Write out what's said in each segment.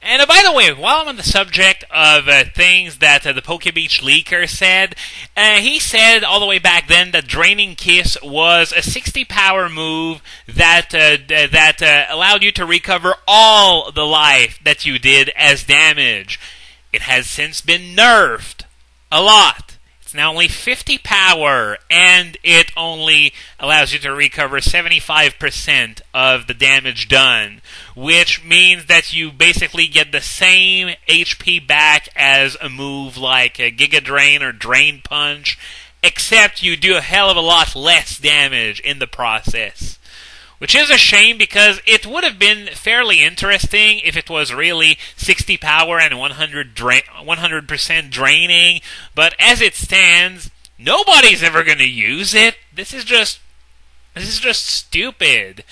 And by the way, while I'm on the subject of things that the Pokebeach leaker said, he said all the way back then that Draining Kiss was a 60 power move that allowed you to recover all the life that you did as damage. It has since been nerfed a lot. It's now only 50 power, and it only allows you to recover 75% of the damage done, which means that you basically get the same HP back as a move like a Giga Drain or Drain Punch, except you do a hell of a lot less damage in the process. Which is a shame, because it would have been fairly interesting if it was really 60 power and 100% draining, but as it stands, nobody's ever going to use it. This is just stupid.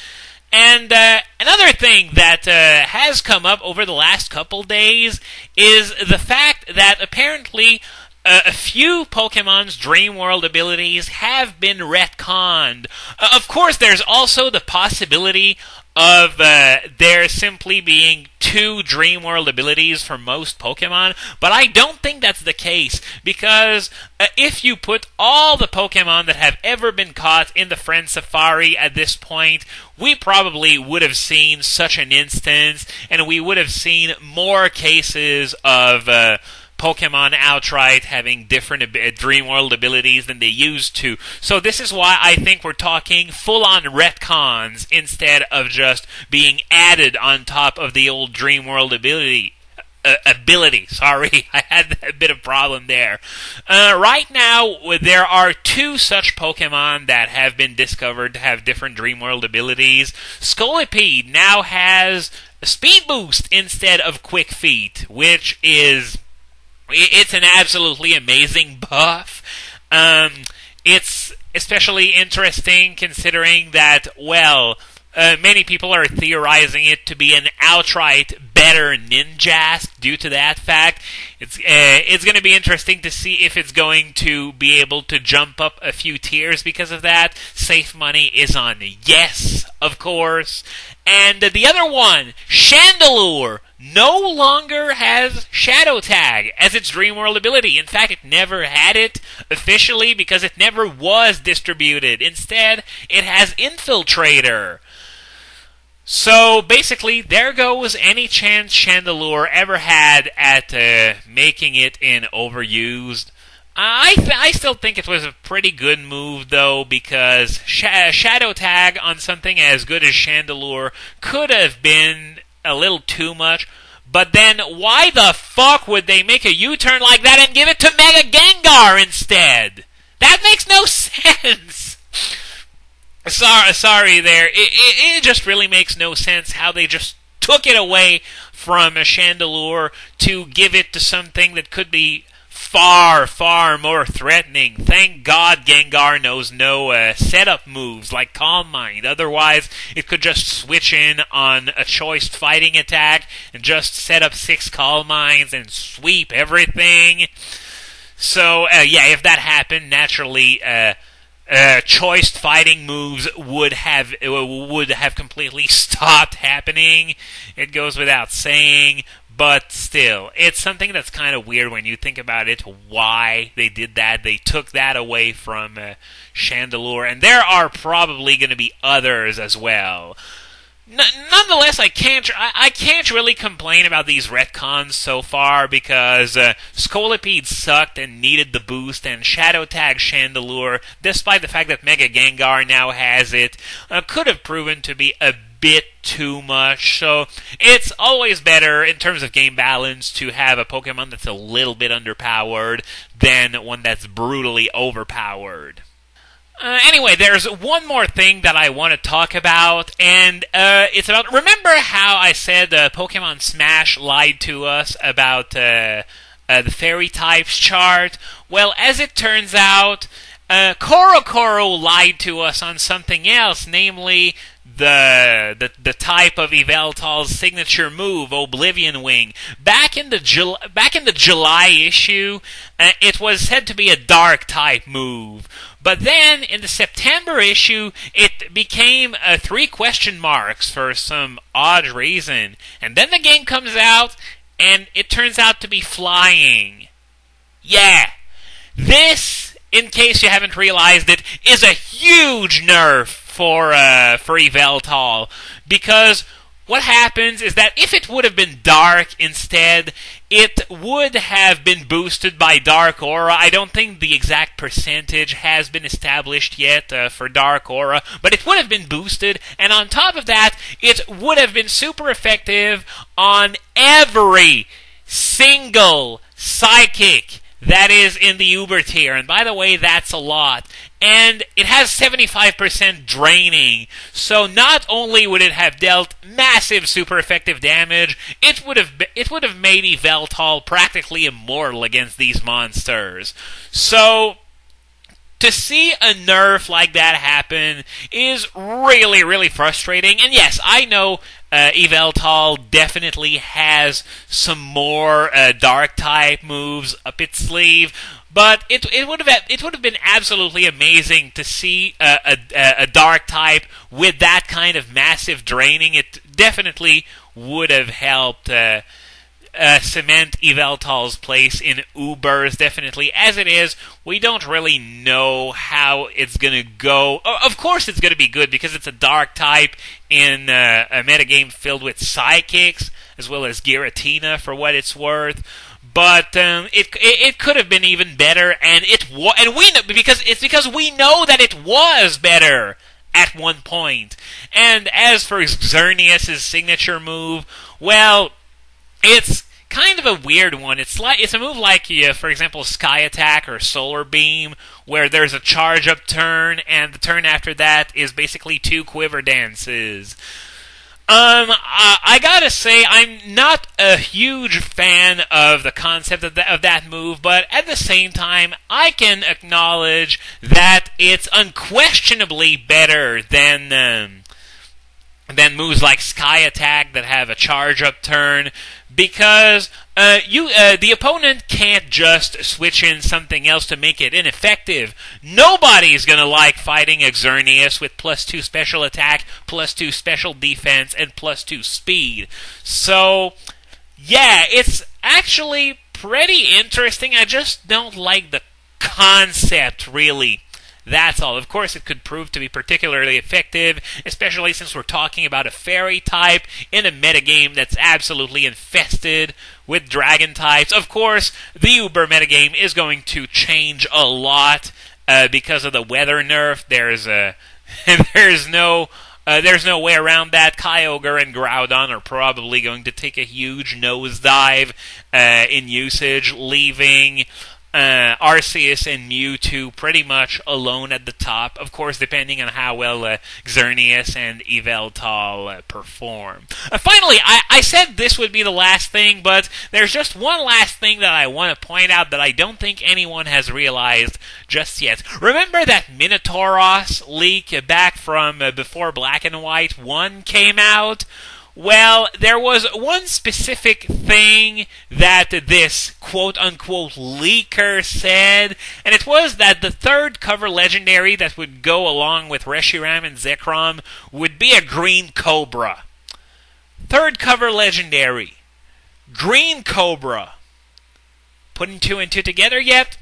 And another thing that has come up over the last couple days is the fact that apparently a few Pokemon's Dream World abilities have been retconned. Of course, there's also the possibility of there simply being 2 Dream World abilities for most Pokemon, but I don't think that's the case, because if you put all the Pokemon that have ever been caught in the Friend Safari at this point, we probably would have seen such an instance, and we would have seen more cases of Pokemon outright having different Dream World abilities than they used to. So this is why I think we're talking full-on retcons instead of just being added on top of the old Dream World ability. Sorry, I had a bit of problem there. Right now, there are 2 such Pokemon that have been discovered to have different Dream World abilities. Scolipede now has a Speed Boost instead of Quick Feet, which is... it's an absolutely amazing buff. It's especially interesting considering that, well, many people are theorizing it to be an outright better Ninjask due to that fact. It's going to be interesting to see if it's going to be able to jump up a few tiers because of that. Safe money is on yes, of course. And the other one, Chandelure, no longer has Shadow Tag as its Dream World ability. In fact, it never had it officially because it never was distributed. Instead, it has Infiltrator. So, basically, there goes any chance Chandelure ever had at making it in Overused. I still think it was a pretty good move, though, because Shadow Tag on something as good as Chandelure could have been a little too much. But then, why the fuck would they make a U-turn like that and give it to Mega Gengar instead? That makes no sense! Sorry there. It just really makes no sense how they just took it away from a Chandelure to give it to something that could be far, far more threatening. Thank God Gengar knows no setup moves like Calm Mind. Otherwise, it could just switch in on a choice fighting attack and just set up 6 Calm Minds and sweep everything. So, yeah, if that happened, naturally, choiced fighting moves would have completely stopped happening. It goes without saying. But still, it's something that's kind of weird when you think about it, why they did that. They took that away from Chandelure, and there are probably going to be others as well. Nonetheless, I can't really complain about these retcons so far, because Scolipede sucked and needed the boost, and Shadow Tag Chandelure, despite the fact that Mega Gengar now has it, could have proven to be a bit too much. So it's always better in terms of game balance to have a Pokemon that's a little bit underpowered than one that's brutally overpowered. Anyway, there's one more thing that I want to talk about, and it's about... Remember how I said Pokemon Smash lied to us about the Fairy types chart? Well, as it turns out, Korokoro lied to us on something else, namely the type of Yveltal's signature move, Oblivion Wing. Back in the July issue, it was said to be a Dark-type move. But then, in the September issue, it became 3 question marks for some odd reason. And then the game comes out, and it turns out to be flying. Yeah. This, in case you haven't realized it, is a huge nerf for Yveltal. Because what happens is that if it would have been dark instead, it would have been boosted by Dark Aura. I don't think the exact percentage has been established yet for Dark Aura, but it would have been boosted, and on top of that, it would have been super effective on every single psychic that is in the Uber tier, and by the way, that's a lot. And it has 75% draining, so not only would it have dealt massive super effective damage, it would have made Yveltal practically immortal against these monsters. So to see a nerf like that happen is really, really frustrating. And yes, I know Yveltal definitely has some more Dark-type moves up its sleeve, but it would have been absolutely amazing to see a Dark-type with that kind of massive draining. It definitely would have helped cement Yveltal's place in Ubers, definitely. As it is, we don't really know how it's going to go. Of course it's going to be good, because it's a Dark-type in a metagame filled with psychics, as well as Giratina, for what it's worth. But it could have been even better, and we know, because we know that it was better at one point. And as for Xerneas' signature move, well, it's kind of a weird one. It's a move like, for example, Sky Attack or Solar Beam, where there's a charge up turn, and the turn after that is basically 2 quiver dances. I gotta say, I'm not a huge fan of the concept of that move, but at the same time, I can acknowledge that it's unquestionably better than moves like Sky Attack that have a charge up turn, because the opponent can't just switch in something else to make it ineffective. Nobody's gonna like fighting Xerneas with +2 special attack, +2 special defense, and +2 speed. So, yeah, it's actually pretty interesting. I just don't like the concept, really. That's all. Of course, it could prove to be particularly effective, especially since we're talking about a fairy type in a metagame that's absolutely infested with dragon types. Of course, the Uber metagame is going to change a lot because of the weather nerf. There's no way around that. Kyogre and Groudon are probably going to take a huge nosedive in usage, leaving Arceus and Mewtwo pretty much alone at the top, of course, depending on how well Xerneas and Yveltal perform. Finally, I said this would be the last thing, but there's just one last thing that I want to point out that I don't think anyone has realized just yet. Remember that Minotauros leak back from before Black and White 1 came out? Well, there was one specific thing that this quote-unquote leaker said, and it was that the 3rd cover legendary that would go along with Reshiram and Zekrom would be a Green Cobra. 3rd cover legendary. Green Cobra. Putting 2 and 2 together yet?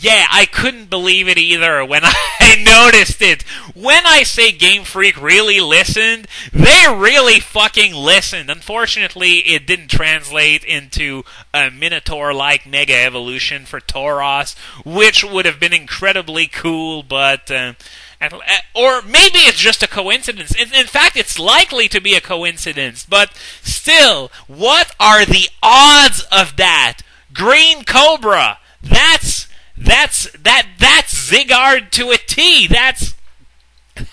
Yeah, I couldn't believe it either when I noticed it. When I say Game Freak really listened, they really fucking listened. Unfortunately, it didn't translate into a Minotaur-like Mega Evolution for Tauros, which would have been incredibly cool, but or maybe it's just a coincidence. In fact, it's likely to be a coincidence, but still, what are the odds of that? Green Cobra! That's Zygarde to a T. That's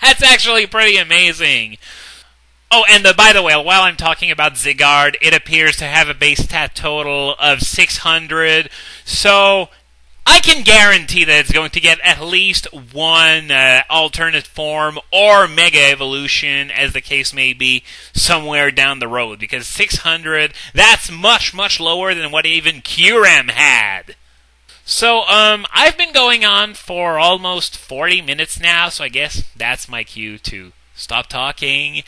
actually pretty amazing. Oh, and by the way, while I'm talking about Zygarde, it appears to have a base stat total of 600. So I can guarantee that it's going to get at least one alternate form or Mega Evolution, as the case may be, somewhere down the road. Because 600, that's much, much lower than what even Kyurem had. So, I've been going on for almost 40 minutes now, so I guess that's my cue to stop talking.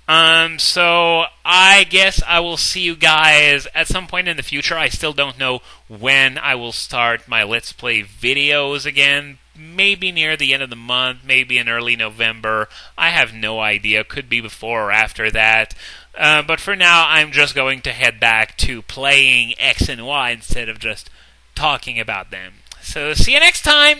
So I guess I will see you guys at some point in the future. I still don't know when I will start my Let's Play videos again. Maybe near the end of the month, maybe in early November. I have no idea. Could be before or after that. But for now, I'm just going to head back to playing X and Y instead of just talking about them. So see you next time!